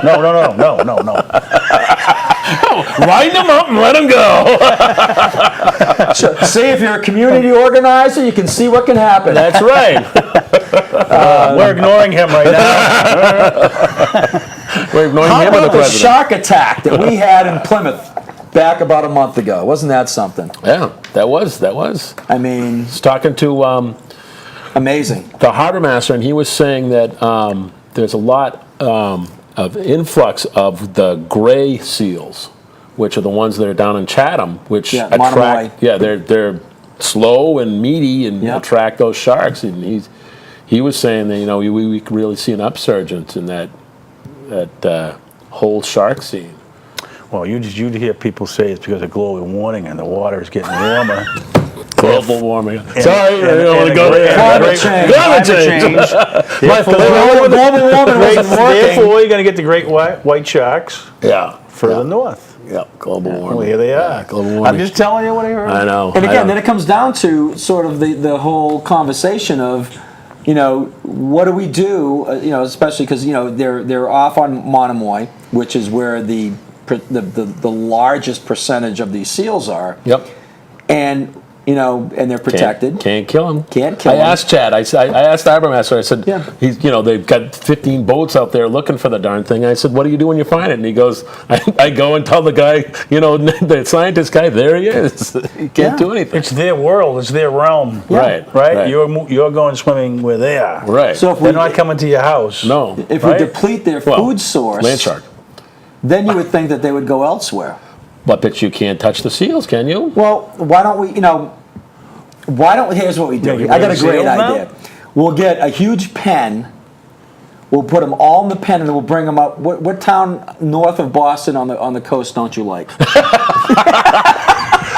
Line them up and let them go. See, if you're a community organizer, you can see what can happen. That's right. We're ignoring him right now. We're ignoring How him or the about the president. shark attack that we had in Plymouth back about a month ago? Wasn't that something? Yeah, that was. I mean, I was talking to amazing. the harbor master, and he was saying that there's a lot of influx of the gray seals, which are the ones that are down in Chatham, which attract. Monomoy. Yeah, they're slow and meaty and attract those sharks. And he was saying that we could really see an upsurgence in that whole shark scene. Well, you'd hear people say it's because of global warming and the water is getting warmer. Global warming. Sorry, I don't want to go there. Climate change. Global warming wasn't working. Therefore, you're going to get the great white sharks further north. Yeah, global warming. Well, here they are. Yeah, global warming. I'm just telling you what I heard. I know. And again, then it comes down to sort of the whole conversation of, what do we do? Especially because they're off on Monomoy, which is where the largest percentage of these seals are. Yep. And and they're protected. Can't kill them. Can't kill them. I asked Chad. I asked the harbor master. I said, Yeah. they've got 15 boats out there looking for the darn thing. I said, what do you do when you find it? And he goes, I go and tell the guy, the scientist guy, there he is. He can't do anything. It's their world. It's their realm. Right. You're going swimming where they are. Right. So if They're not coming to your house. No. If we deplete their food source, Land shark. then you would think that they would go elsewhere. But you can't touch the seals, can you? Well, why don't we, here's what we do. You I got a bring great seals now? idea. We'll get a huge pen. We'll put them all in the pen, and then we'll bring them up. What town north of Boston on the coast don't you like?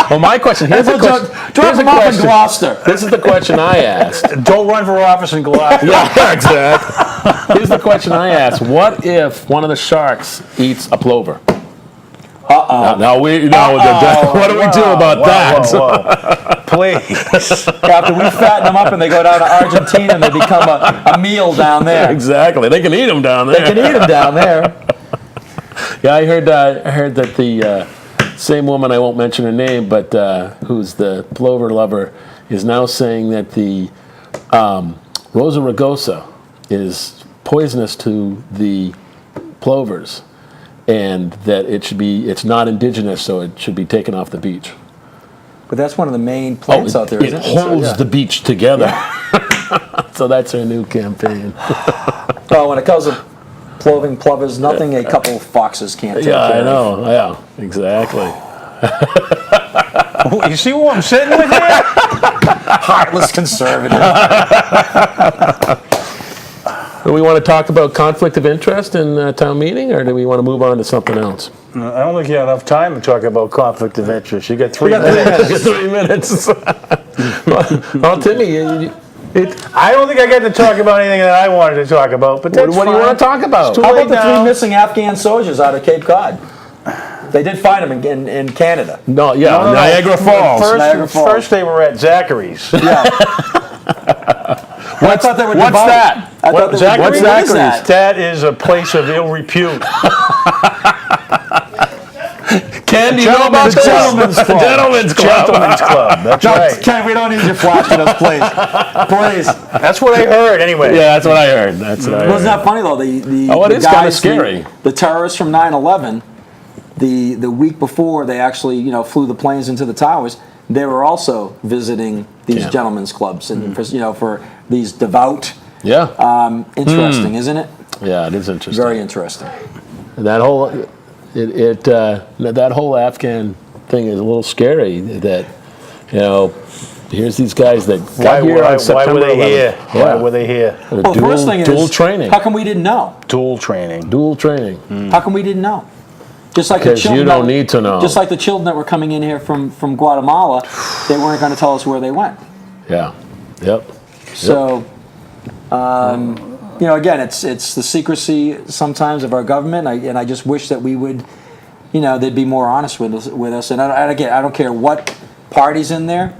Well, my question, here's a question. Drop them off in Gloucester. This is the question I asked. Don't run for office in Gloucester. Yeah, exactly. Here's the question I asked. What if one of the sharks eats a plover? Uh-oh. What do we do about that? Whoa. Please. After we fatten them up and they go down to Argentina and they become a meal down there. Exactly. They can eat them down there. They can eat them down there. Yeah, I heard that the same woman, I won't mention her name, but who's the plover lover, is now saying that the Rosa rugosa is poisonous to the plovers, and that it's not indigenous, so it should be taken off the beach. But that's one of the main plants out there, It isn't it? holds So, yeah. the beach together. So that's her new campaign. Well, when it comes to plovers, nothing a couple of foxes can't take Yeah, care I of. know. Yeah, exactly. You see who I'm sitting with here? Heartless conservative. Do we want to talk about conflict of interest in town meeting, or do we want to move on to something else? I don't think you have enough time to talk about conflict of interest. You got 3 got 3 minutes. 3 minutes. Well, Timmy, I don't think I get to talk about anything that I wanted to talk about, but that's what do you fine. want to talk about? It's too How late about the now. 3 missing Afghan soldiers out of Cape Cod? They did find them in Canada. No, yeah, No, no, no. Niagara Falls. Niagara Falls. First they were at Zachary's. Yeah. I thought they were What's devout. that? I thought they were Zachary's? What's What is Zachary's? That is a place of ill repute. Ken, do you know about this? Gentlemen's Club. Gentlemen's Club. Gentlemen's Club. That's No, right. Ken, we don't need your flashing us, please. Please. That's what I heard anyway. Yeah, that's what I heard. That's what I heard. Wasn't that funny though? The Oh, it the is kinda guys, scary. The terrorists from 9/11, the week before they actually flew the planes into the towers, they were also visiting these Yeah. gentlemen's clubs and for these devout. Yeah, Interesting, isn't it? yeah, it is interesting. Very interesting. That whole that whole Afghan thing is a little scary. That here's these guys that got here on Why September were they 11th. here? Yeah. Why were they here? Well, the first thing dual is training. How come we didn't know? Dual training. Dual training. How come we didn't know? Just like the 'Cause you children don't that- need to know. Just like the children that were coming in here from Guatemala, they weren't going to tell us where they went. Yeah. Yep. So, again, it's the secrecy sometimes of our government, and I just wish that we would, they'd be more honest with us. And again, I don't care what party's in there.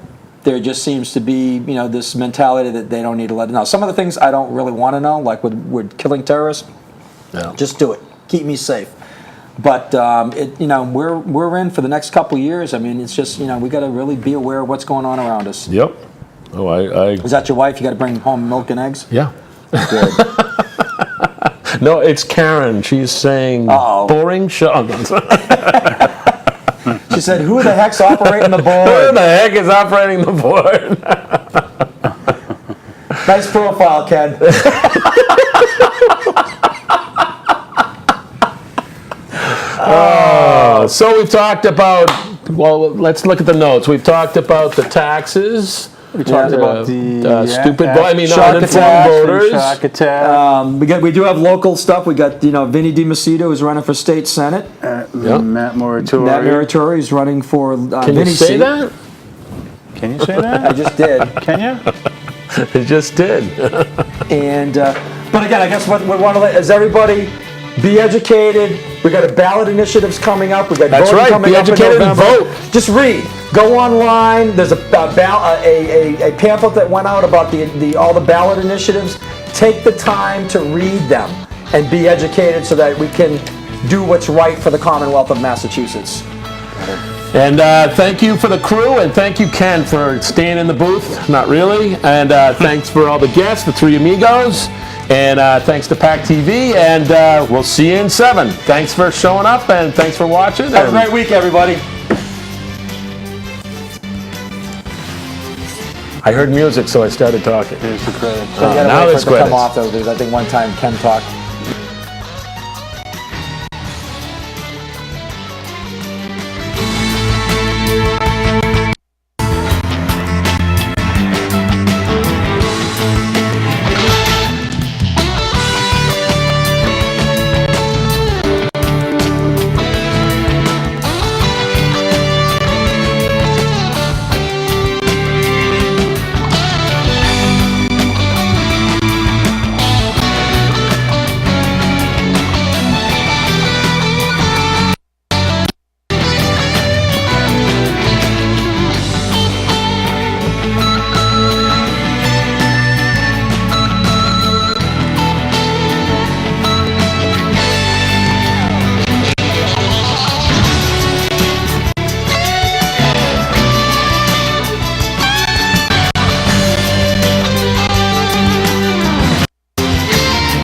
There just seems to be, this mentality that they don't need to let it know. Some of the things I don't really want to know, like with killing terrorists. Yeah. Just do it. Keep me safe. But we're in for the next couple of years. I mean, it's just we got to really be aware of what's going on around us. Yep. Oh, I Is that your wife? You got to bring home milk and eggs. yeah. Good. No, it's Karen. She's saying Uh-oh. boring show. She said, "Who the heck's operating the Who board?" the heck is operating the board? Nice profile, Ken. So we've talked about. Well, let's look at the notes. We've talked about the taxes. We talked about the stupid. shock Uninformed attacks and voters. shock attack. We do have local stuff. We got Vinny DiMacedo who's running for state senate. Matt Moratori. Matt Muratori is running for Can you Vinny's say seat. that? Can you say I that? just did. Can you? It just did. And but again, I guess what we want to let is everybody be educated. We got a ballot initiatives coming up. We got That's voting right. coming Be up in educated and November. vote. Just read. Go online. There's a pamphlet that went out about the all the ballot initiatives. Take the time to read them and be educated so that we can do what's right for the Commonwealth of Massachusetts. And thank you for the crew, and thank you, Ken, for staying in the booth. Not really. And thanks for all the guests, the 3 Amigos. And thanks to PAC TV. And we'll see you in 7. Thanks for showing up, and thanks for watching. Have a and- great week, everybody. I heard music, so I started talking. Here's the credit. So you gotta now wait for there's it to come credits. off though. There's, I think one time Ken talked